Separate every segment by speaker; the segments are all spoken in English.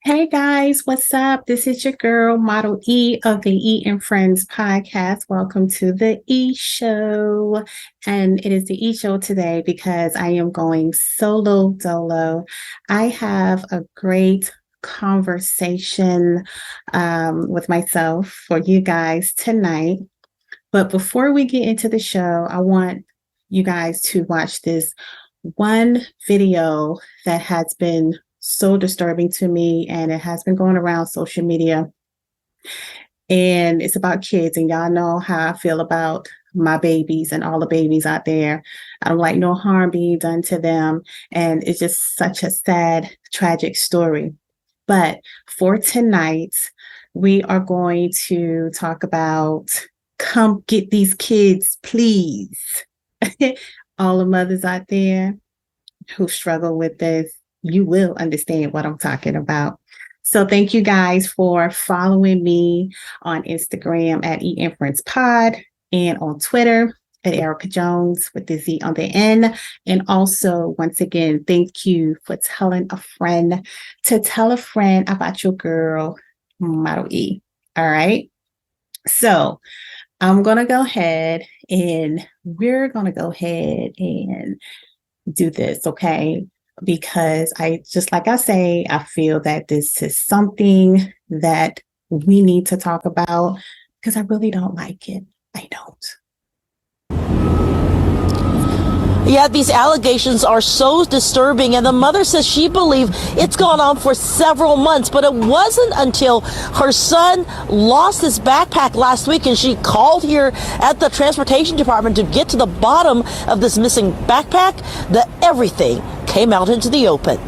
Speaker 1: Hey guys, what's up? This is your girl, Model E of the E and Friends podcast. Welcome to the E Show. And it is the E Show today because I am going solo dolo. I have a great conversation with myself for you guys tonight. But before we get into the show, I want you guys to watch this one video that has been so disturbing to me, and it has been going around social media, and it's about kids, and y'all know how I feel about my babies and all the babies out there. I don't like no harm being done to them, and it's just such a sad, tragic story. But for tonight, we are going to talk about come get these kids, please. All the mothers out there who struggle with this, you will understand what I'm talking about. So thank you guys for following me on Instagram at eInferencePod and on Twitter at Erica Jones with the Z on the end. And also, once again, thank you for telling a friend to tell a friend about your girl, Model E. All right. So I'm going to go ahead and we're going to go ahead and do this, okay? Because like I say, I feel that this is something that we need to talk about because I really don't like it. I don't.
Speaker 2: Yeah, these allegations are so disturbing, and the mother says she believed it's gone on for several months, but it wasn't until her son lost his backpack last week and she called here at the transportation department to get to the bottom of this missing backpack that everything came out into the open.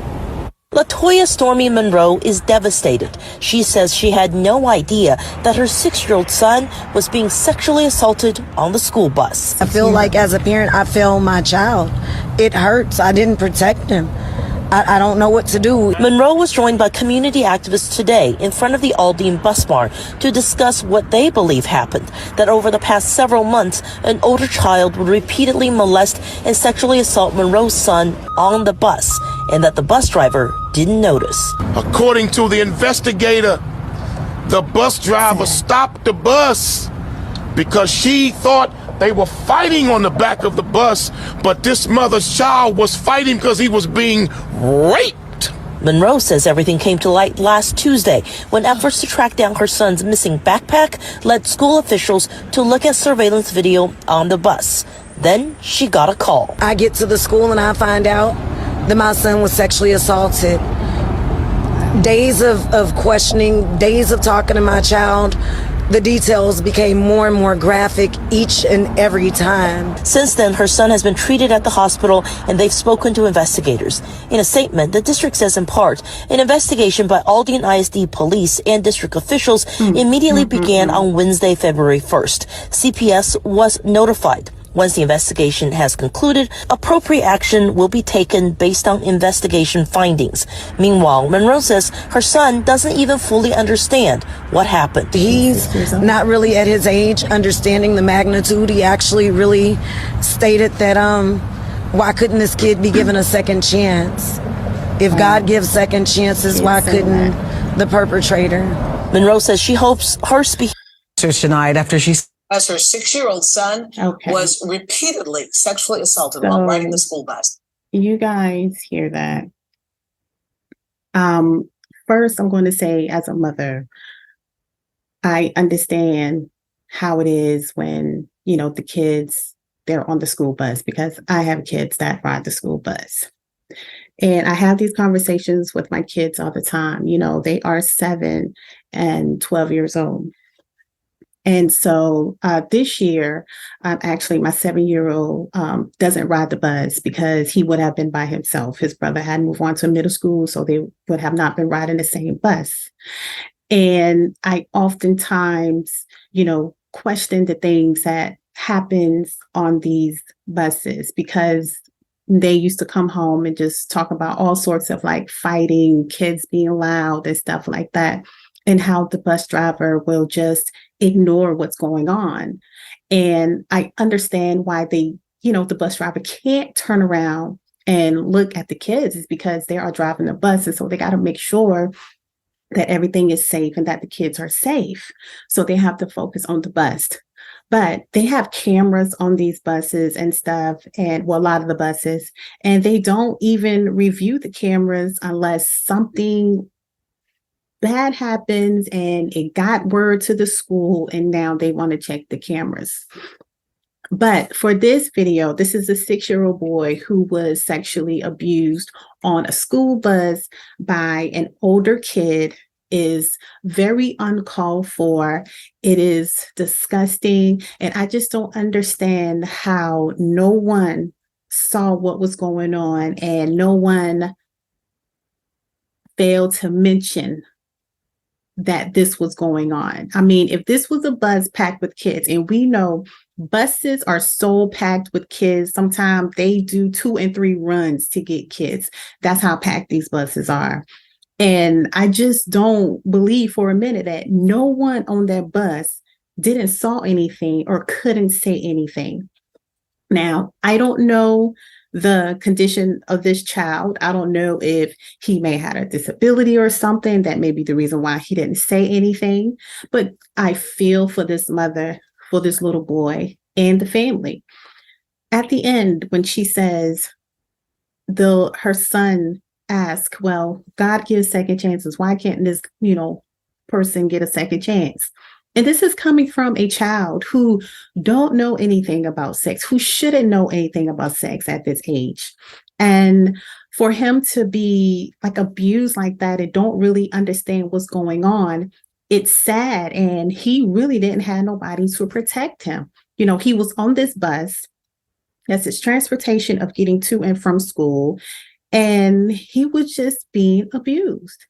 Speaker 2: Latoya Stormy Monroe is devastated. She says she had no idea that her 6-year-old son was being sexually assaulted on the school bus.
Speaker 3: I feel like as a parent, I failed my child. It hurts. I didn't protect him. I don't know what to do.
Speaker 2: Monroe was joined by community activists today in front of the Aldine bus barn to discuss what they believe happened, that over the past several months, an older child would repeatedly molest and sexually assault Monroe's son on the bus, and that the bus driver didn't notice.
Speaker 4: According to the investigator, the bus driver stopped the bus because she thought they were fighting on the back of the bus, but this mother's child was fighting because he was being raped.
Speaker 2: Monroe says everything came to light last Tuesday when efforts to track down her son's missing backpack led school officials to look at surveillance video on the bus. Then she got a call.
Speaker 3: I get to the school and I find out that my son was sexually assaulted. Days of questioning, days of talking to my child, the details became more and more graphic each and every time.
Speaker 2: Since then, her son has been treated at the hospital and they've spoken to investigators. In a statement, the district says in part, an investigation by Aldine ISD police and district officials immediately began on Wednesday, February 1st. CPS was notified. Once the investigation has concluded, appropriate action will be taken based on investigation findings. Meanwhile, Monroe says her son doesn't even fully understand what happened.
Speaker 3: He's not really at his age understanding the magnitude. He actually really stated that why couldn't this kid be given a second chance? If God gives second chances, why couldn't the perpetrator?
Speaker 2: Monroe says she hopes her speech
Speaker 5: tonight after she
Speaker 6: as her 6-year-old son was repeatedly sexually assaulted while riding the school bus.
Speaker 1: You guys hear that? First, I'm going to say, as a mother, I understand how it is when, the kids, they're on the school bus, because I have kids that ride the school bus. And I have these conversations with my kids all the time. They are 7 and 12 years old. And so this year, actually, my 7-year-old doesn't ride the bus because he would have been by himself. His brother had moved on to middle school, so they would have not been riding the same bus. And I oftentimes, question the things that happens on these buses, because they used to come home and just talk about all sorts of like fighting, kids being loud and stuff like that, and how the bus driver will just ignore what's going on. And I understand why the bus driver can't turn around and look at the kids, is because they are driving the bus. And so they got to make sure that everything is safe and that the kids are safe. So they have to focus on the bus. But they have cameras on these buses and stuff, and well, a lot of the buses, and they don't even review the cameras unless something bad happens and it got word to the school, and now they want to check the cameras. But for this video, this is a 6-year-old boy who was sexually abused on a school bus by an older kid. Is very uncalled for. It is disgusting. And I just don't understand how no one saw what was going on and no one failed to mention that this was going on. I mean, if this was a bus packed with kids, and we know buses are so packed with kids, sometimes they do 2 and 3 runs to get kids. That's how packed these buses are. And I just don't believe for a minute that no one on that bus didn't saw anything or couldn't say anything. Now, I don't know the condition of this child. I don't know if he may have a disability or something. That may be the reason why he didn't say anything. But I feel for this mother, for this little boy and the family. At the end, when she says her son ask, well, God gives second chances. Why can't this, person get a second chance? And this is coming from a child who don't know anything about sex, who shouldn't know anything about sex at this age. And for him to be like abused like that and don't really understand what's going on, it's sad. And he really didn't have nobody to protect him. He was on this bus. That's his transportation of getting to and from school. And he was just being abused.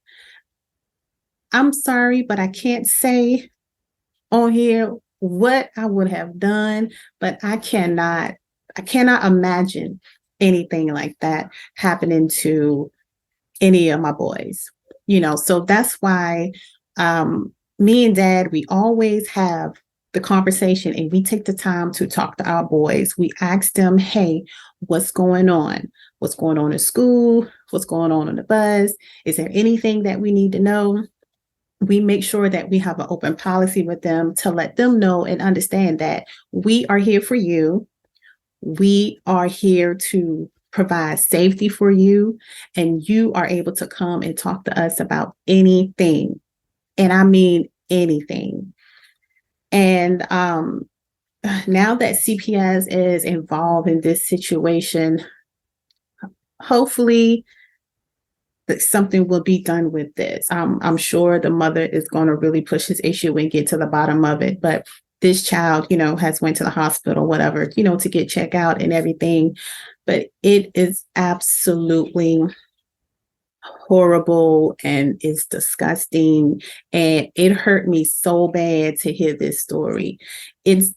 Speaker 1: I'm sorry, but I can't say on here what I would have done, but I cannot imagine anything like that happening to any of my boys. So that's why me and Dad, we always have the conversation and we take the time to talk to our boys. We ask them, hey, what's going on? What's going on in school? What's going on the bus? Is there anything that we need to know? We make sure that we have an open policy with them to let them know and understand that we are here for you. We are here to provide safety for you, and you are able to come and talk to us about anything. And I mean anything. And now that CPS is involved in this situation, hopefully that something will be done with this. I'm sure the mother is going to really push this issue and get to the bottom of it. But this child, has went to the hospital, whatever, to get checked out and everything. But it is absolutely horrible and it's disgusting. And it hurt me so bad to hear this story. It's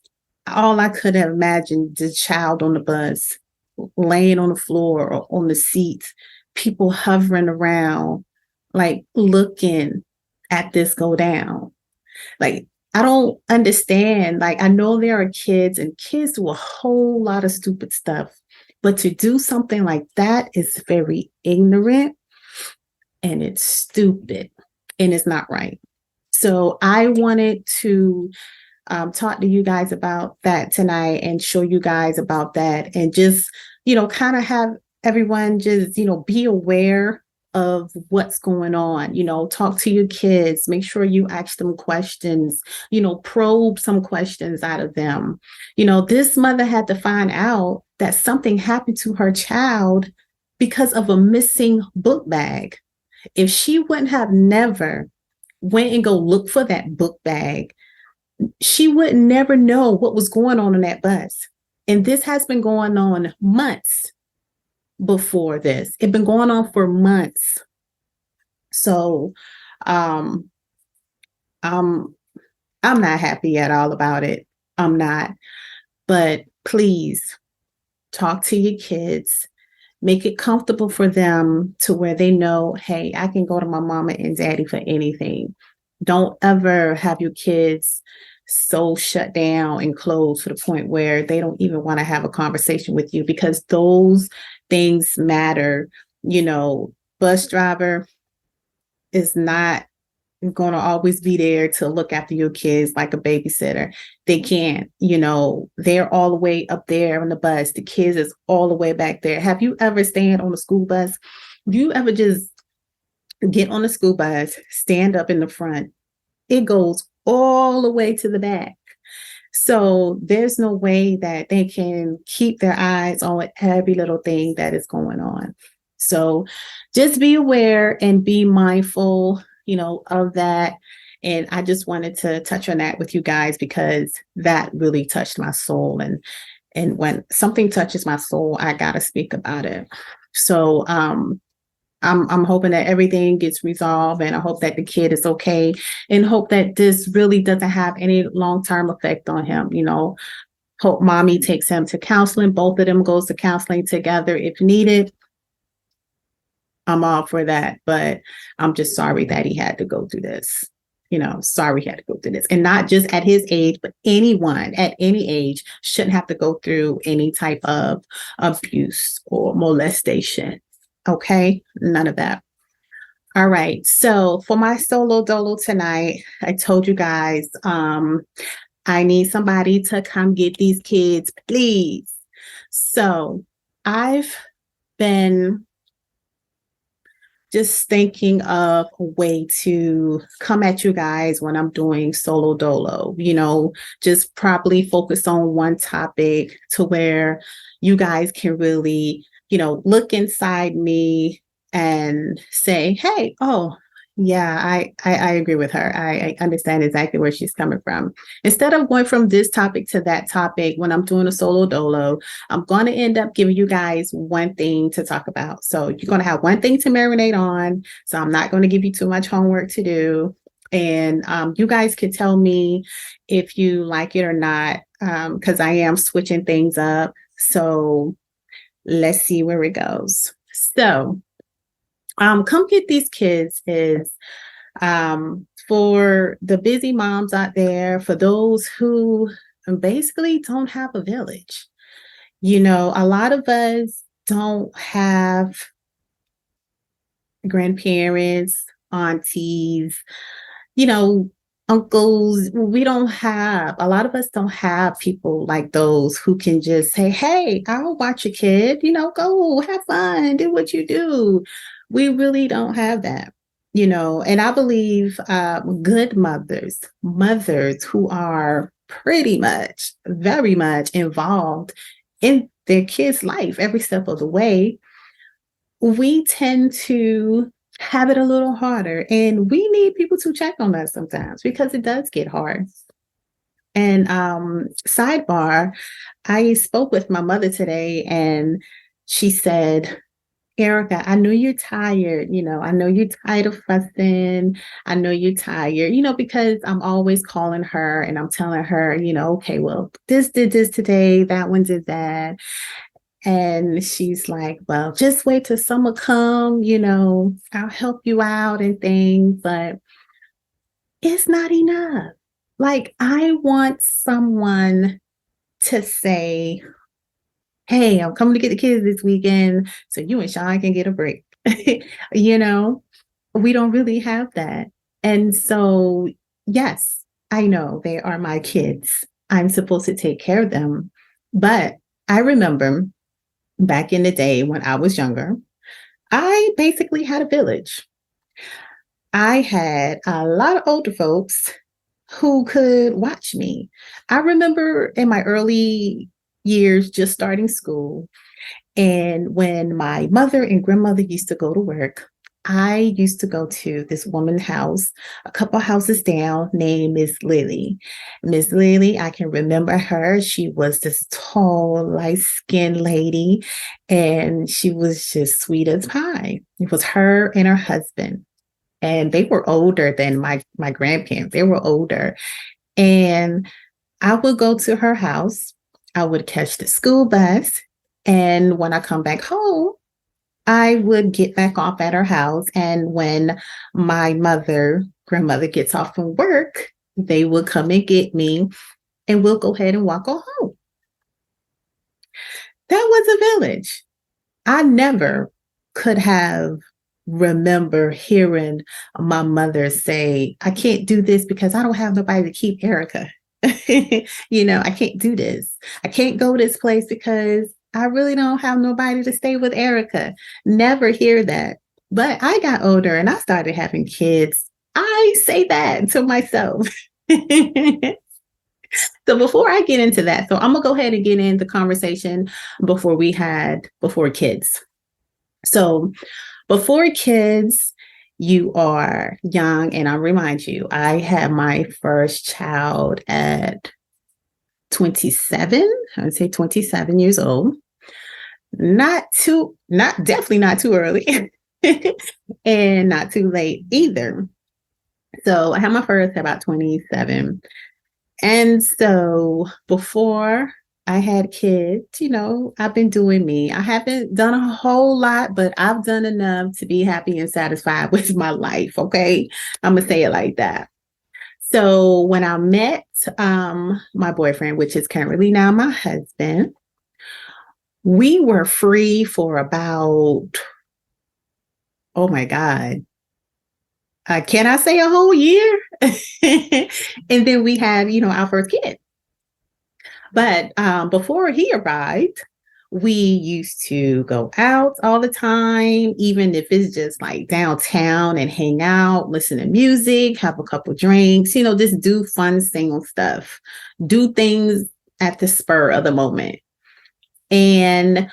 Speaker 1: all I could have imagined, the child on the bus, laying on the floor or on the seats, people hovering around, like looking at this go down. Like, I don't understand. Like, I know there are kids and kids do a whole lot of stupid stuff, but to do something like that is very ignorant and it's stupid and it's not right. So I wanted to talk to you guys about that tonight and show you guys about that and just, kind of have everyone just, be aware of what's going on. Talk to your kids, make sure you ask them questions, probe some questions out of them. This mother had to find out that something happened to her child because of a missing book bag. If she wouldn't have never went and go look for that book bag, she would never know what was going on in that bus. And this has been going on months before this. It's been going on for months. So I'm not happy at all about it. I'm not. But please talk to your kids. Make it comfortable for them to where they know, hey, I can go to my mama and daddy for anything. Don't ever have your kids so shut down and closed to the point where they don't even want to have a conversation with you, because those things matter. Bus driver is not going to always be there to look after your kids like a babysitter. They can't, you know, they're all the way up there on the bus. The kids is all the way back there. Have you ever stand on a school bus? Do you ever just get on a school bus, stand up in the front? It goes all the way to the back. So there's no way that they can keep their eyes on every little thing that is going on. So just be aware and be mindful, you know, of that. And I just wanted to touch on that with you guys because that really touched my soul. And when something touches my soul, I gotta speak about it. So I'm hoping that everything gets resolved, and I hope that the kid is okay, and hope that this really doesn't have any long-term effect on him. You know, hope mommy takes him to counseling. Both of them goes to counseling together if needed. I'm all for that, but I'm just sorry that he had to go through this. You know, sorry he had to go through this, and not just at his age, but anyone at any age shouldn't have to go through any type of abuse or molestation. Okay, none of that. All right. So for my solo dolo tonight, I told you guys I need somebody to come get these kids, please. So I've been just thinking of a way to come at you guys when I'm doing solo dolo, you know, just probably focus on one topic to where you guys can really, you know, look inside me and say, hey, oh, yeah, I agree with her. I understand exactly where she's coming from. Instead of going from this topic to that topic, when I'm doing a solo dolo, I'm going to end up giving you guys one thing to talk about. So you're going to have one thing to marinate on. So I'm not going to give you too much homework to do. And you guys can tell me if you like it or not, because I am switching things up. So let's see where it goes. So come get these kids is for the busy moms out there, for those who basically don't have a village. You know, a lot of us don't have grandparents, aunties, you know, uncles. We don't have, a lot of us don't have people like those who can just say, hey, I'll watch a kid, you know, go have fun, do what you do. We really don't have that, you know, and I believe good mothers who are pretty much, very much involved in their kids' life every step of the way, we tend to have it a little harder. And we need people to check on us sometimes because it does get hard. And sidebar, I spoke with my mother today and she said, Erica, I know you're tired. You know, I know you're tired of fussing. I know you're tired, you know, because I'm always calling her and I'm telling her, you know, okay, well, this did this today, that one did that. And she's like, well, just wait till summer come, you know, I'll help you out and things, but it's not enough. Like, I want someone to say, hey, I'm coming to get the kids this weekend so you and Sean can get a break. You know, we don't really have that. And so, yes, I know they are my kids. I'm supposed to take care of them. But I remember back in the day when I was younger, I basically had a village. I had a lot of older folks who could watch me. I remember in my early years just starting school, and when my mother and grandmother used to go to work, I used to go to this woman's house, a couple houses down, named Miss Lily. Miss Lily, I can remember her. She was this tall, light-skinned lady, and she was just sweet as pie. It was her and her husband. And they were older than my grandparents. They were older. And I would go to her house. I would catch the school bus. And when I come back home, I would get back off at her house. And when my grandmother gets off from work, they would come and get me and we'll go ahead and walk on home. That was a village. I never could have remember hearing my mother say, I can't do this because I don't have nobody to keep Erica. I can't do this. I can't go this place because I really don't have nobody to stay with Erica. Never hear that. But I got older and I started having kids. I say that to myself. So before I get into that, so I'm gonna go ahead and get in the conversation before kids. So before kids, you are young, and I'll remind you, I had my first child at 27. I would say 27 years old. Definitely not too early, and not too late either. So I had my first at about 27. And so before I had kids, I've been doing me. I haven't done a whole lot, but I've done enough to be happy and satisfied with my life. Okay. I'm going to say it like that. So when I met my boyfriend, which is currently now my husband, we were free for about, oh my God, can I say a whole year? And then we had, our first kid. But before he arrived, we used to go out all the time, even if it's just like downtown, and hang out, listen to music, have a couple drinks, just do fun single stuff, do things at the spur of the moment. And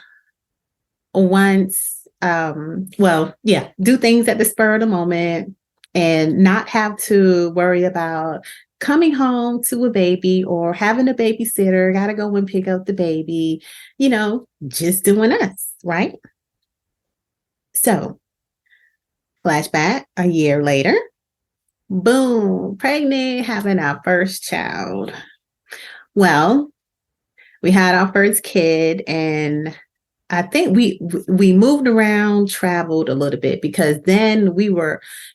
Speaker 1: once, do things at the spur of the moment and not have to worry about coming home to a baby or having a babysitter, got to go and pick up the baby, just doing us, right? So, flashback a year later, boom, pregnant, having our first child. Well, we had our first kid, and I think we moved around, traveled a little bit, because then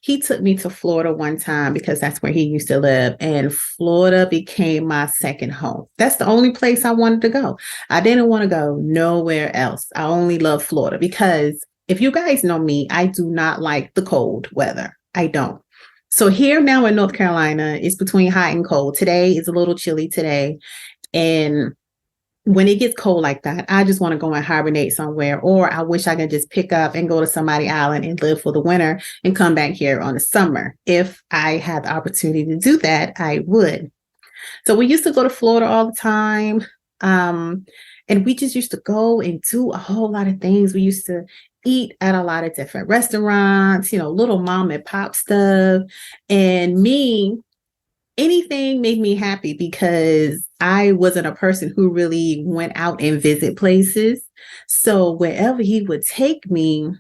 Speaker 1: he took me to Florida one time because that's where he used to live. And Florida became my second home. That's the only place I wanted to go. I didn't want to go nowhere else. I only love Florida because if you guys know me, I do not like the cold weather. I don't. So here now in North Carolina, it's between hot and cold. Today is a little chilly today. And when it gets cold like that, I just want to go and hibernate somewhere, or I wish I could just pick up and go to somebody's island and live for the winter and come back here on the summer. If I had the opportunity to do that, I would. So we used to go to Florida all the time. And we just used to go and do a whole lot of things. We used to eat at a lot of different restaurants, little mom and pop stuff. And anything made me happy because I wasn't a person who really went out and visit places. So wherever he would take me,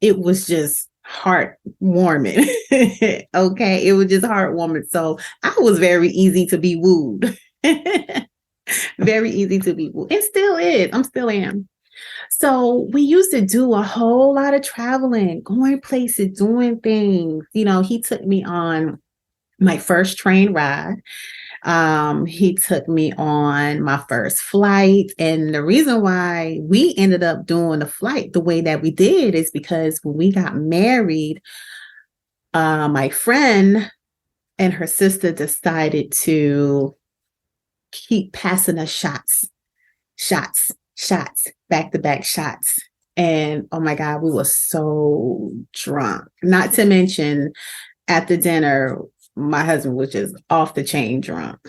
Speaker 1: it was just heartwarming. Okay. It was just heartwarming. So I was very easy to be wooed. Very easy to be wooed. It still is. I'm still am. So we used to do a whole lot of traveling, going places, doing things. He took me on my first train ride. He took me on my first flight. And the reason why we ended up doing the flight the way that we did is because when we got married, my friend and her sister decided to keep passing us shots, back-to-back shots. And oh my God, we were so drunk. Not to mention at the dinner, my husband was just off the chain drunk.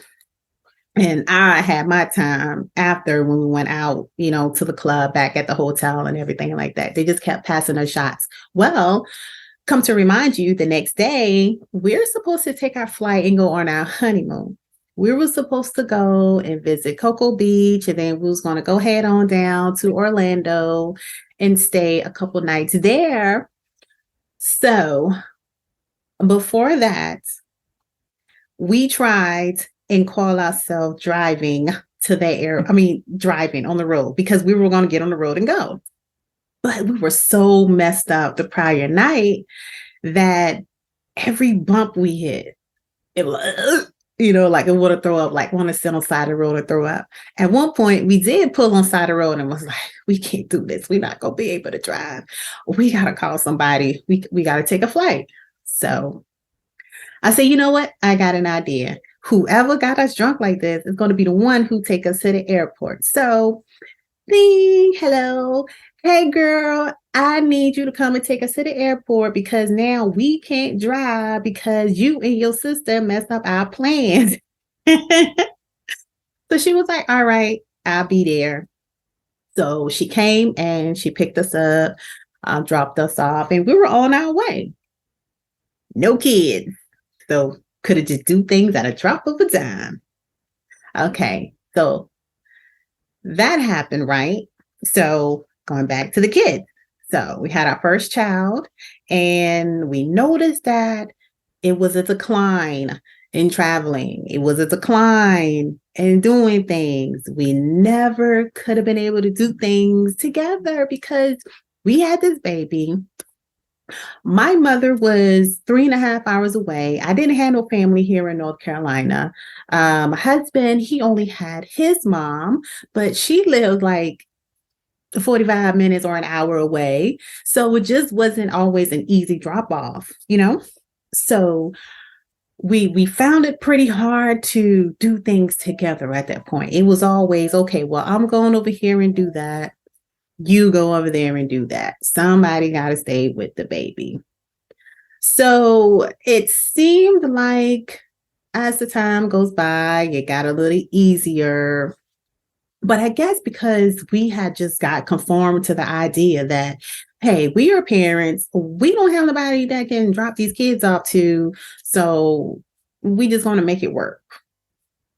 Speaker 1: And I had my time after when we went out, to the club, back at the hotel and everything like that. They just kept passing us shots. Well, come to remind you, the next day, we're supposed to take our flight and go on our honeymoon. We were supposed to go and visit Cocoa Beach, and then we was going to go head on down to Orlando and stay a couple nights there. So before that, we tried and call ourselves driving driving on the road because we were going to get on the road and go. But we were so messed up the prior night that every bump we hit, it was, like it want to throw up, like want to sit on side of the road and throw up. At one point, we did pull on side of the road and was like, we can't do this. We're not going to be able to drive. We got to call somebody. We got to take a flight. So I said, you know what? I got an idea. Whoever got us drunk like this is going to be the one who take us to the airport. So, ding, hello. Hey, girl, I need you to come and take us to the airport because now we can't drive because you and your sister messed up our plans. So she was like, all right, I'll be there. So she came and she picked us up, dropped us off, and we were on our way. No kids. So could have just do things at a drop of a dime. Okay, so that happened, right? So going back to the kids. So we had our first child and we noticed that it was a decline in traveling. It was a decline in doing things. We never could have been able to do things together because we had this baby. My mother was 3.5 hours away. I didn't have no family here in North Carolina. My husband, he only had his mom, but she lived like 45 minutes or an hour away. So it just wasn't always an easy drop off, So we found it pretty hard to do things together at that point. It was always, okay, well, I'm going over here and do that. You go over there and do that. Somebody got to stay with the baby. So it seemed like as the time goes by, it got a little easier. But I guess because we had just got conformed to the idea that, hey, we are parents. We don't have nobody that can drop these kids off to. So we just want to make it work.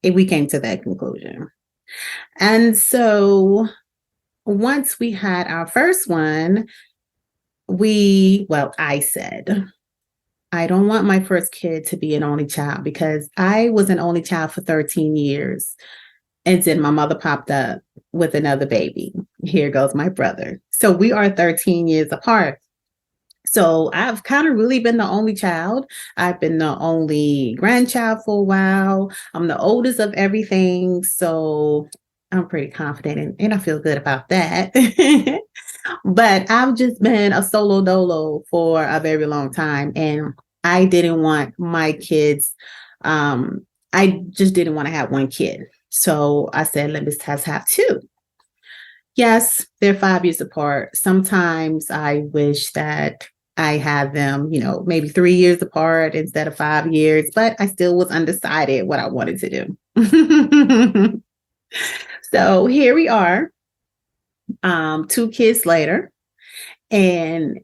Speaker 1: And we came to that conclusion. And so once we had our first one, I said, I don't want my first kid to be an only child because I was an only child for 13 years. And then my mother popped up with another baby. Here goes my brother. So we are 13 years apart. So I've kind of really been the only child. I've been the only grandchild for a while. I'm the oldest of everything. So I'm pretty confident and I feel good about that. But I've just been a solo dolo for a very long time. And I didn't want my kids. I just didn't want to have one kid. So I said, let me just have two. Yes, they're 5 years apart. Sometimes I wish that I had them, maybe 3 years apart instead of 5 years, but I still was undecided what I wanted to do. So here we are, 2 kids later, and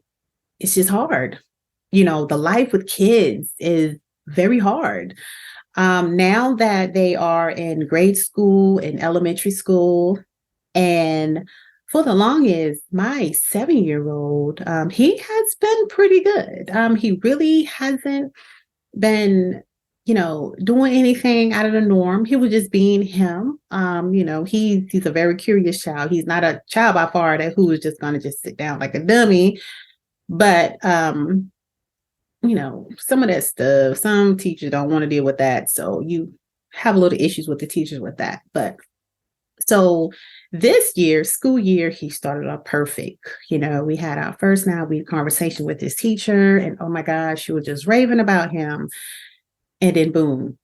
Speaker 1: it's just hard. The life with kids is very hard. Now that they are in grade school and elementary school, and for the longest, my 7-year-old, he has been pretty good. He really hasn't been, doing anything out of the norm. He was just being him. He's a very curious child. He's not a child by far who is just going to just sit down like a dummy. But some of that stuff, some teachers don't want to deal with that. So you have a little issues with the teachers with that. But so this year, school year, he started off perfect. We had our first 9-week conversation with his teacher, and oh my gosh, she was just raving about him. And then boom,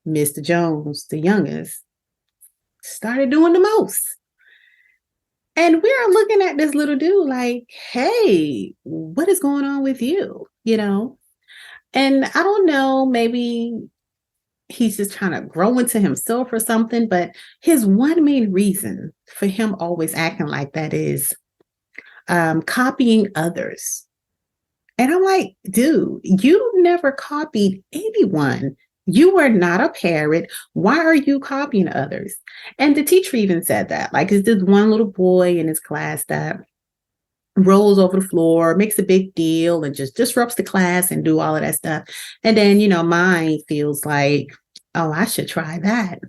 Speaker 1: Mr. Jones, the youngest, started doing the most. And we're looking at this little dude like, hey, what is going on with you? And I don't know, maybe he's just trying to grow into himself or something. But his one main reason for him always acting like that is copying others. And I'm like, dude, you never copied anyone. You are not a parrot. Why are you copying others? And the teacher even said that. Like, it's this one little boy in his class that rolls over the floor, makes a big deal, and just disrupts the class and do all of that stuff. And then, mine feels like, oh, I should try that.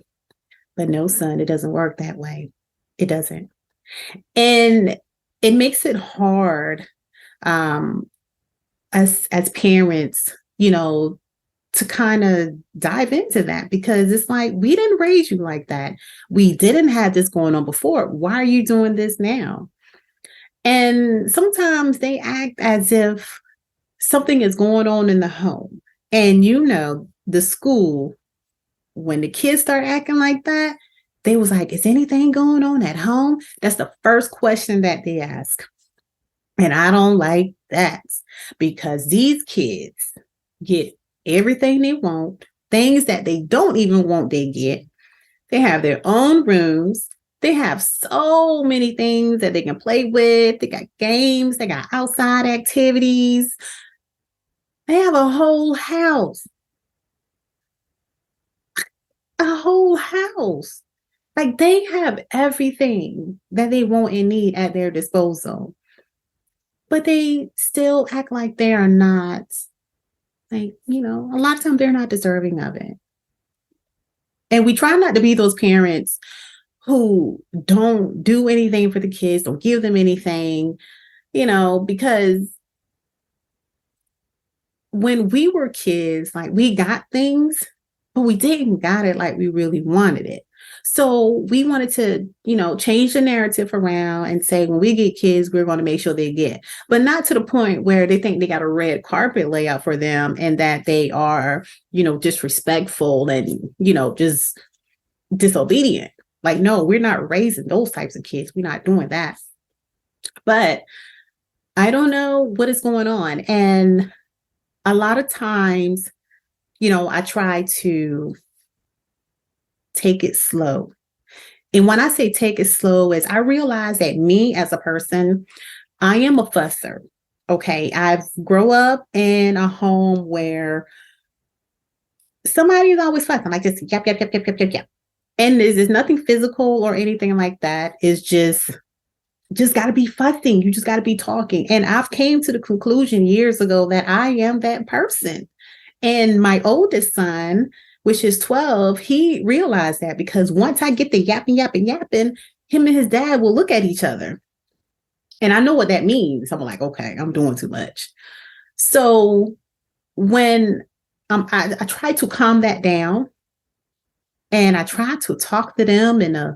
Speaker 1: But no, son, it doesn't work that way. It doesn't. And it makes it hard as parents, to kind of dive into that, because it's like, we didn't raise you like that. We didn't have this going on before. Why are you doing this now? And sometimes they act as if something is going on in the home. And the school, when the kids start acting like that, they was like, is anything going on at home? That's the first question that they ask. And I don't like that, because these kids get everything they want, things that they don't even want, they get. They have their own rooms. They have so many things that they can play with. They got games. They got outside activities. They have a whole house. A whole house. Like, they have everything that they want and need at their disposal. But they still act like they are not, like, a lot of times they're not deserving of it. And we try not to be those parents who don't do anything for the kids, don't give them anything, because when we were kids, like, we got things, but we didn't got it like we really wanted it. So we wanted to, change the narrative around and say, when we get kids, we're going to make sure they get, but not to the point where they think they got a red carpet layout for them and that they are, disrespectful and, just disobedient. Like, no, we're not raising those types of kids. We're not doing that. But I don't know what is going on. And a lot of times, I try to take it slow. And when I say take it slow, is I realize that me as a person, I am a fusser. Okay. I've grown up in a home where somebody is always fussing, like just yap, yap, yap, yap, yap, yap, yap. And there's nothing physical or anything like that. It's just got to be fussing. You just got to be talking. And I've came to the conclusion years ago that I am that person. And my oldest son, which is 12, he realized that, because once I get the yapping, yapping, yapping, him and his dad will look at each other. And I know what that means. I'm like, okay, I'm doing too much. So when I try to calm that down, and I try to talk to them in a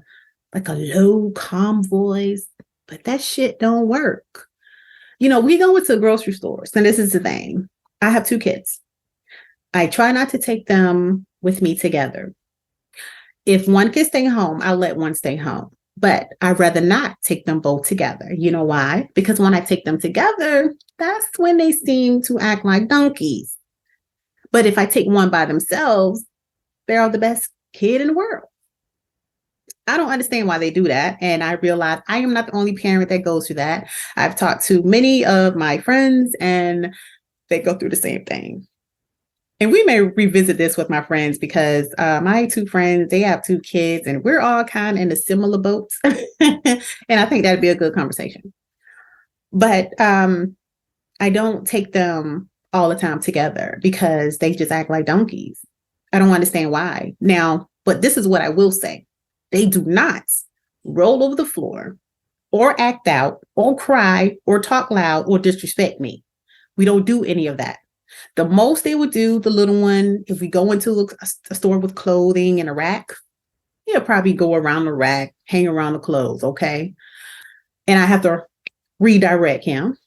Speaker 1: low, calm voice, but that shit don't work. We go into grocery stores, and this is the thing. I have 2 kids. I try not to take them with me together. If one can stay home, I'll let one stay home. But I'd rather not take them both together. You know why? Because when I take them together, that's when they seem to act like donkeys. But if I take one by themselves, they're the best kid in the world. I don't understand why they do that. And I realize I am not the only parent that goes through that. I've talked to many of my friends, and they go through the same thing. And we may revisit this with my friends, because my 2 friends, they have 2 kids, and we're all kind of in a similar boat. And I think that'd be a good conversation. But I don't take them all the time together, because they just act like donkeys. I don't understand why. Now, but this is what I will say. They do not roll over the floor or act out or cry or talk loud or disrespect me. We don't do any of that. The most they would do, the little one, if we go into a store with clothing and a rack, he'll probably go around the rack, hang around the clothes, okay? And I have to redirect him.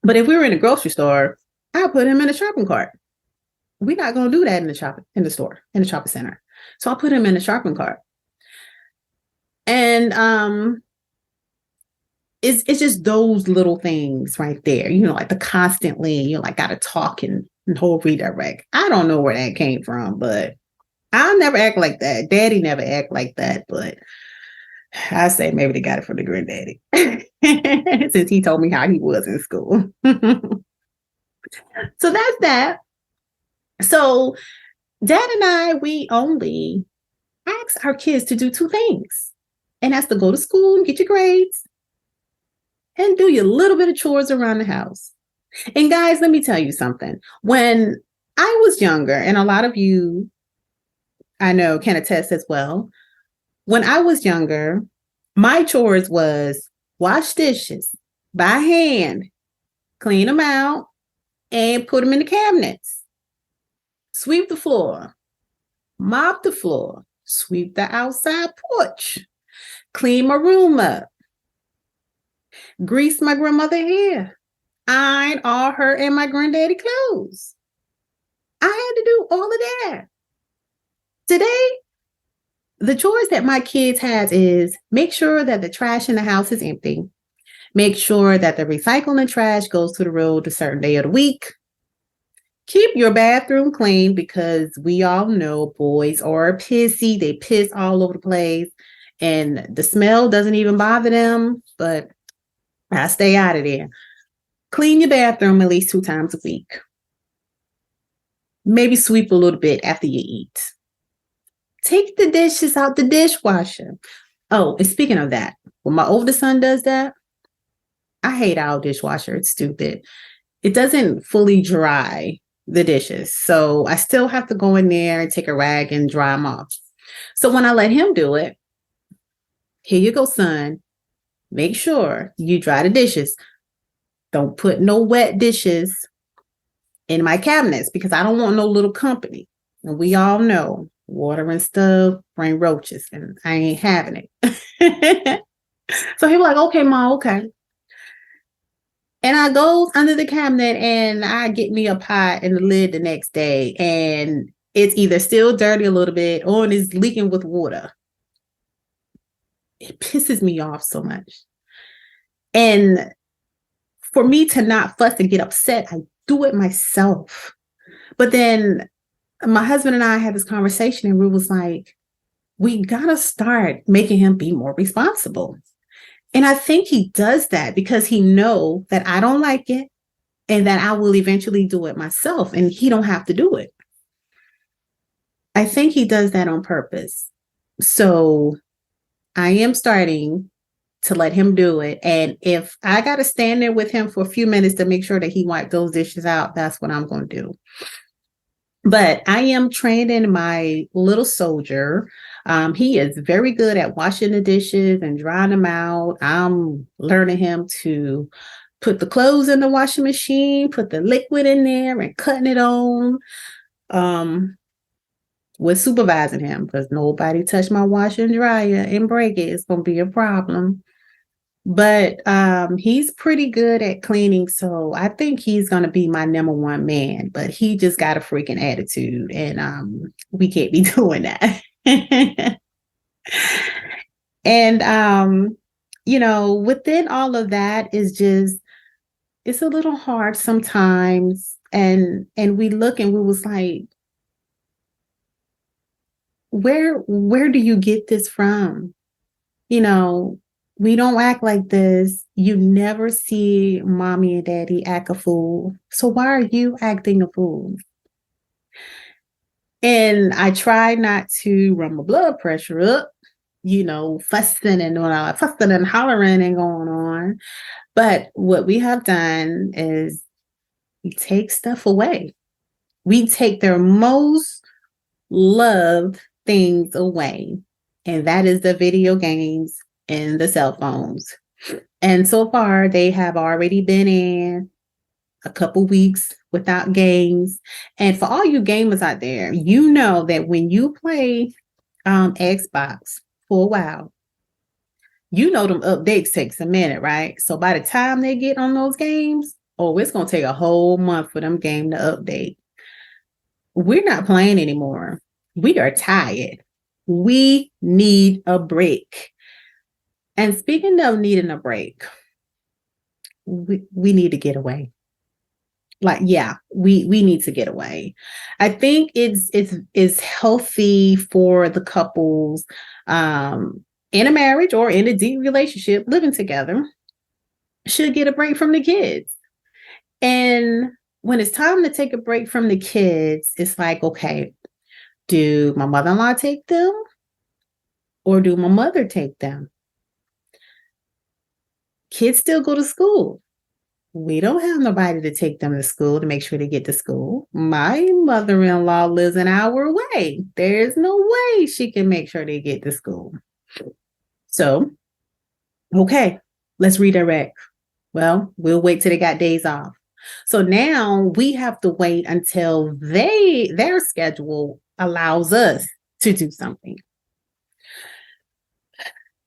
Speaker 1: But if we were in a grocery store, I'll put him in a shopping cart. We're not going to do that in the shopping center. So I'll put him in a shopping cart. And it's just those little things right there, like the constantly, got to talk and whole redirect. I don't know where that came from, but I'll never act like that. Daddy never act like that, but I say maybe they got it from the granddaddy, since he told me how he was in school. So that's that. So Dad and I, we only ask our kids to do 2 things, and that's to go to school and get your grades, and do your little bit of chores around the house. And guys, let me tell you something. When I was younger, and a lot of you, I know, can attest as well. When I was younger, my chores was wash dishes by hand, clean them out, and put them in the cabinets. sweep the floor, mop the floor, sweep the outside porch, clean my room up, grease my grandmother's hair, iron all her and my granddaddy clothes. I had to do all of that. Today, the chores that my kids have is make sure that the trash in the house is empty. Make sure that the recycling trash goes to the road a certain day of the week. Keep your bathroom clean because we all know boys are pissy. They piss all over the place and the smell doesn't even bother them, but I stay out of there. Clean your bathroom at least 2 times a week. Maybe sweep a little bit after you eat. Take the dishes out the dishwasher. Oh, and speaking of that, when my oldest son does that, I hate our dishwasher. It's stupid. It doesn't fully dry the dishes. So I still have to go in there and take a rag and dry them off. So when I let him do it, here you go, son. Make sure you dry the dishes. Don't put no wet dishes in my cabinets because I don't want no little company. And we all know water and stuff bring roaches and I ain't having it. So he was like, okay, Ma, okay. And I go under the cabinet and I get me a pot and the lid the next day. And it's either still dirty a little bit or it's leaking with water. It pisses me off so much. And for me to not fuss and get upset, I do it myself. But then my husband and I had this conversation and we was like, we gotta start making him be more responsible. And I think he does that because he know that I don't like it and that I will eventually do it myself and he don't have to do it. I think he does that on purpose. So I am starting to let him do it. And if I got to stand there with him for a few minutes to make sure that he wiped those dishes out, that's what I'm going to do. But I am training my little soldier. He is very good at washing the dishes and drying them out. I'm learning him to put the clothes in the washing machine, put the liquid in there and cutting it on. We're supervising him because nobody touched my washer and dryer and break it. It's going to be a problem. But he's pretty good at cleaning, so I think he's going to be my number one man. But he just got a freaking attitude, and we can't be doing that. And, within all of that is just, it's a little hard sometimes. And we look and we was like, where do you get this from? We don't act like this. You never see mommy and daddy act a fool. So why are you acting a fool? And I try not to run my blood pressure up, fussing and hollering and going on. But what we have done is we take stuff away. We take their most loved things away. And that is the video games and the cell phones. And so far, they have already been in a couple weeks without games. And for all you gamers out there, you know that when you play Xbox for a while, them updates takes a minute, right? So by the time they get on those games, it's going to take a whole month for them game to update. We're not playing anymore. We are tired. We need a break. And speaking of needing a break, we need to get away. We need to get away. I think it's healthy for the couples in a marriage or in a deep relationship living together should get a break from the kids. And when it's time to take a break from the kids, it's like, okay, do my mother-in-law take them or do my mother take them? Kids still go to school. We don't have nobody to take them to school to make sure they get to school. My mother-in-law lives an hour away. There's no way she can make sure they get to school. So, okay, let's redirect. Well, we'll wait till they got days off. So now we have to wait until their schedule allows us to do something.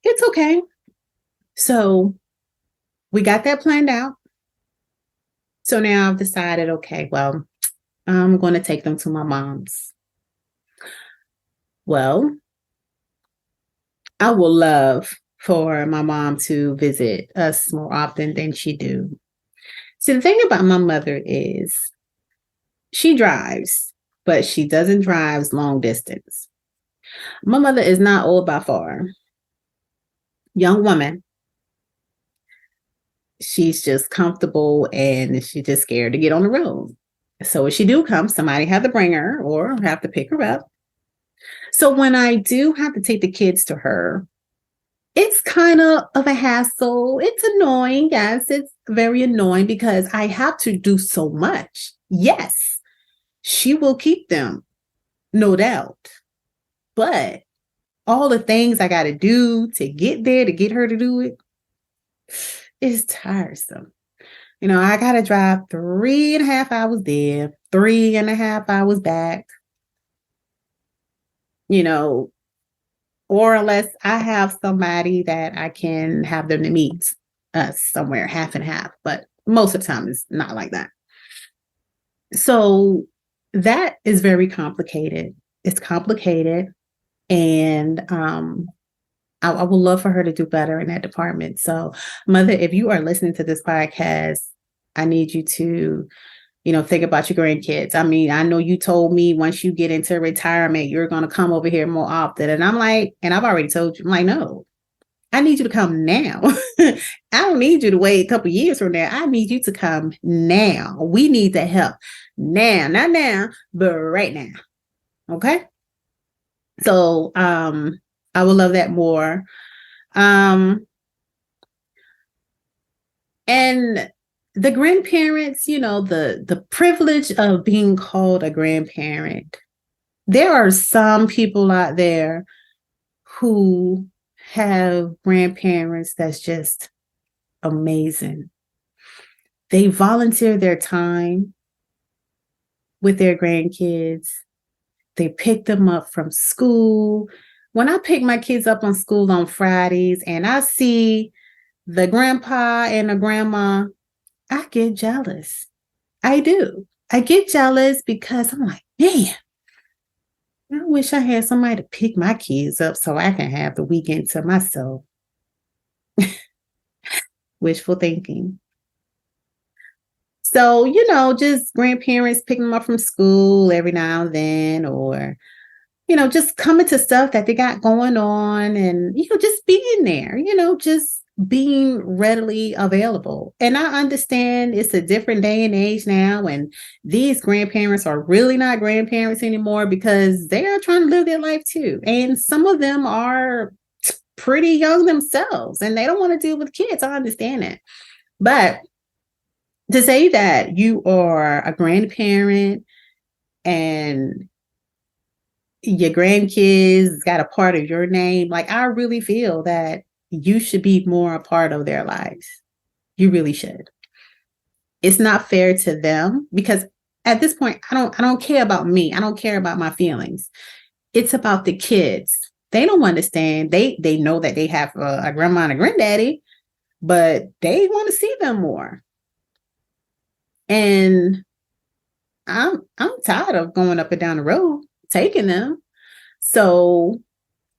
Speaker 1: It's okay. So we got that planned out. So now I've decided, okay, well, I'm going to take them to my mom's. Well, I would love for my mom to visit us more often than she do. See, the thing about my mother is she drives, but she doesn't drive long distance. My mother is not old by far. Young woman. She's just comfortable and she's just scared to get on the road. So if she do come, somebody have to bring her or have to pick her up. So when I do have to take the kids to her, it's kind of a hassle. It's annoying. Yes, it's very annoying because I have to do so much. Yes, she will keep them, no doubt. But all the things I got to do to get there, to get her to do it, is tiresome. You know, I got to drive 3.5 hours there, 3.5 hours back. You know, or unless I have somebody that I can have them to meet us somewhere half and half, but most of the time it's not like that. So that is very complicated. It's complicated, and I would love for her to do better in that department. So, Mother, if you are listening to this podcast, I need you to, think about your grandkids. I mean, I know you told me once you get into retirement, you're going to come over here more often. And I'm like, and I've already told you, I'm like, no, I need you to come now. I don't need you to wait a couple years from now. I need you to come now. We need the help now, not now, but right now. Okay. So, I would love that more. And the grandparents, the privilege of being called a grandparent. There are some people out there who have grandparents that's just amazing. They volunteer their time with their grandkids. They pick them up from school. When I pick my kids up on school on Fridays and I see the grandpa and the grandma, I get jealous. I do. I get jealous because I'm like, man, I wish I had somebody to pick my kids up so I can have the weekend to myself. Wishful thinking. So, just grandparents picking them up from school every now and then, or just coming to stuff that they got going on and, just being there, just being readily available. And I understand it's a different day and age now, and these grandparents are really not grandparents anymore because they are trying to live their life too. And some of them are pretty young themselves and they don't want to deal with kids. I understand that. But to say that you are a grandparent and your grandkids got a part of your name, like I really feel that you should be more a part of their lives. You really should. It's not fair to them because at this point, I don't care about me. I don't care about my feelings. It's about the kids. They don't understand. They know that they have a grandma and a granddaddy, but they want to see them more. And I'm tired of going up and down the road, taking them. So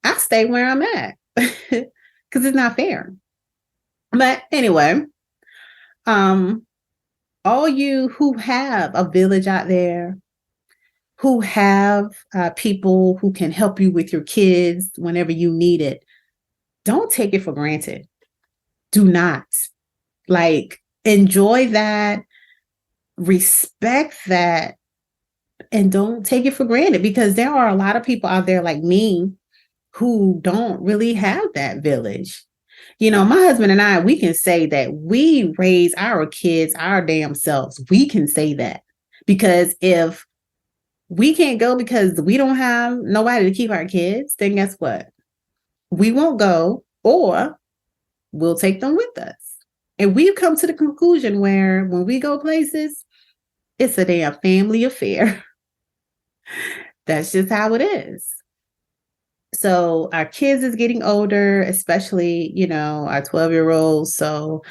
Speaker 1: I stay where I'm at because it's not fair. But anyway, all you who have a village out there, who have people who can help you with your kids whenever you need it, don't take it for granted. Do not. Enjoy that, respect that, and don't take it for granted because there are a lot of people out there like me who don't really have that village. My husband and I, we can say that we raise our kids our damn selves. We can say that because if we can't go because we don't have nobody to keep our kids, then guess what? We won't go or we'll take them with us. And we've come to the conclusion where when we go places, it's a damn family affair. That's just how it is. So our kids is getting older, especially, our 12-year-old. So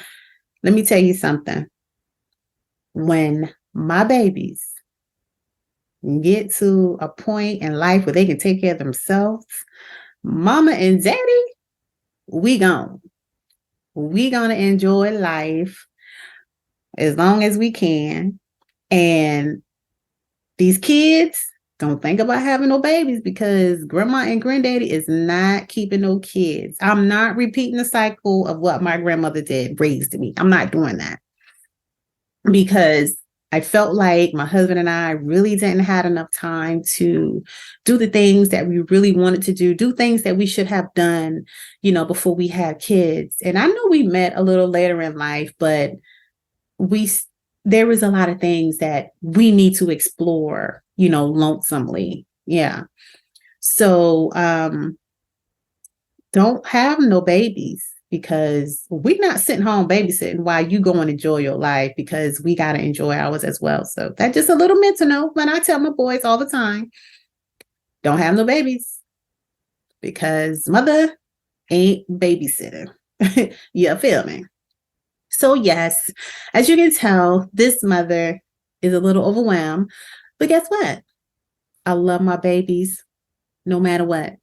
Speaker 1: let me tell you something. When my babies get to a point in life where they can take care of themselves, mama and daddy, we gone. We gonna enjoy life as long as we can. And these kids don't think about having no babies because grandma and granddaddy is not keeping no kids. I'm not repeating the cycle of what my grandmother did, raised me. I'm not doing that because I felt like my husband and I really didn't have enough time to do the things that we really wanted to do things that we should have done, before we had kids. And I know we met a little later in life, but there was a lot of things that we need to explore, lonesomely. Yeah. So don't have no babies because we're not sitting home babysitting while you go and enjoy your life because we got to enjoy ours as well. So that's just a little bit to know. But I tell my boys all the time, don't have no babies because mother ain't babysitting. You feel me? So yes, as you can tell, this mother is a little overwhelmed. But guess what? I love my babies no matter what.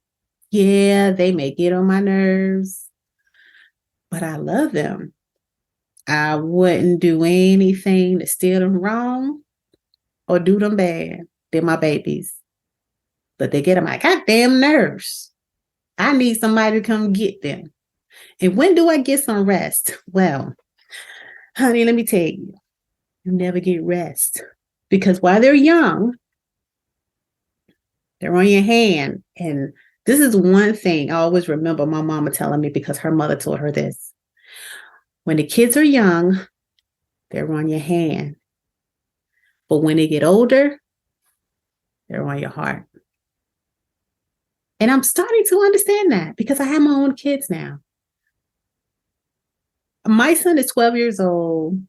Speaker 1: Yeah, they may get on my nerves, but I love them. I wouldn't do anything to steer them wrong or do them bad. They're my babies. But they get on my goddamn nerves. I need somebody to come get them. And when do I get some rest? Well, honey, let me tell you, you never get rest. Because while they're young, they're on your hand. And this is one thing I always remember my mama telling me because her mother told her this. When the kids are young, they're on your hand. But when they get older, they're on your heart. And I'm starting to understand that because I have my own kids now. My son is 12 years old,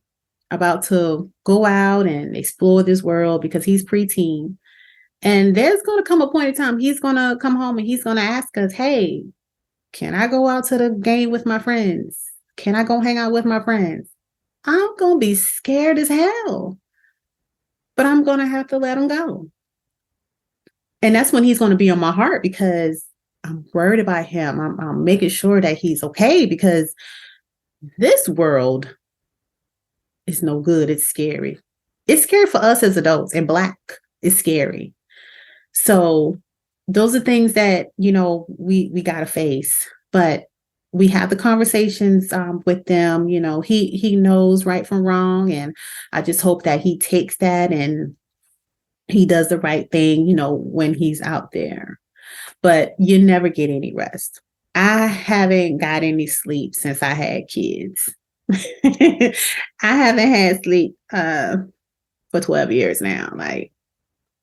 Speaker 1: about to go out and explore this world because he's preteen. And there's going to come a point in time, he's going to come home and he's going to ask us, hey, can I go out to the game with my friends? Can I go hang out with my friends? I'm going to be scared as hell, but I'm going to have to let him go. And that's when he's going to be on my heart because I'm worried about him. I'm making sure that he's okay because this world is no good. It's scary. It's scary for us as adults, and Black is scary. So those are things that, we got to face, but we have the conversations with them. He knows right from wrong. And I just hope that he takes that and he does the right thing, when he's out there. But you never get any rest. I haven't got any sleep since I had kids. I haven't had sleep for 12 years now. Like,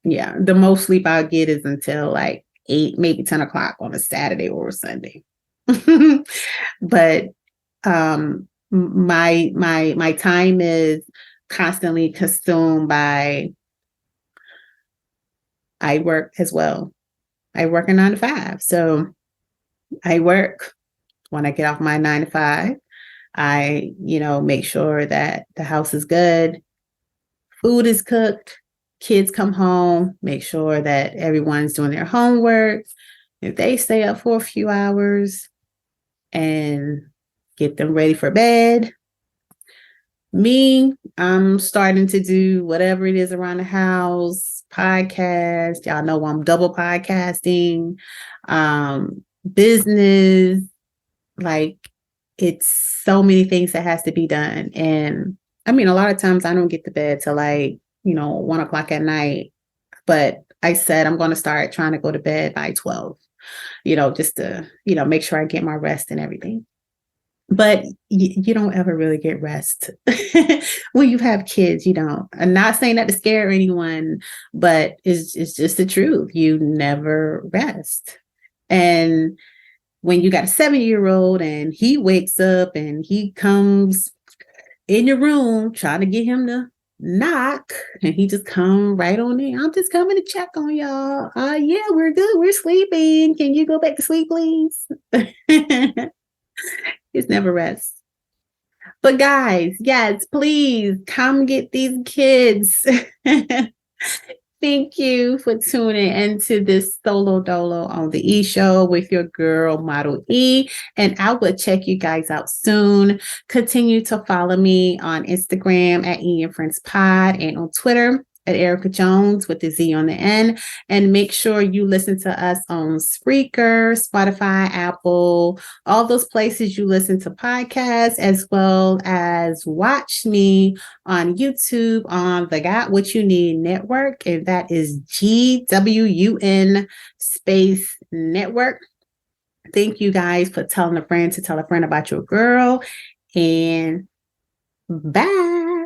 Speaker 1: yeah, the most sleep I'll get is until like 8, maybe 10 o'clock on a Saturday or a Sunday. But my time is constantly consumed by, I work as well. I work a 9 to 5. So I work when I get off my 9 to 5. I, make sure that the house is good, food is cooked, kids come home, make sure that everyone's doing their homework. If they stay up for a few hours and get them ready for bed. Me, I'm starting to do whatever it is around the house, podcast. Y'all know I'm double podcasting, business, like it's so many things that has to be done. And I mean, a lot of times I don't get to bed till like, 1 o'clock at night, but I said, I'm going to start trying to go to bed by 12, just to, make sure I get my rest and everything. But you don't ever really get rest when you have kids. You don't. I'm not saying that to scare anyone, but it's just the truth. You never rest. And when you got a 7-year-old and he wakes up and he comes in your room trying to get him to knock, and he just come right on in. I'm just coming to check on y'all. Yeah, we're good. We're sleeping. Can you go back to sleep, please? It's never rests. But guys, yes, please come get these kids. Thank you for tuning into this solo dolo on the E Show with your girl, Model E. And I will check you guys out soon. Continue to follow me on Instagram at E and Friends Pod and on Twitter at Erica Jones with the Z on the end. And make sure you listen to us on Spreaker, Spotify, Apple, all those places you listen to podcasts, as well as watch me on YouTube on the Got What You Need Network. And that is GWUN space network. Thank you guys for telling a friend to tell a friend about your girl. And bye.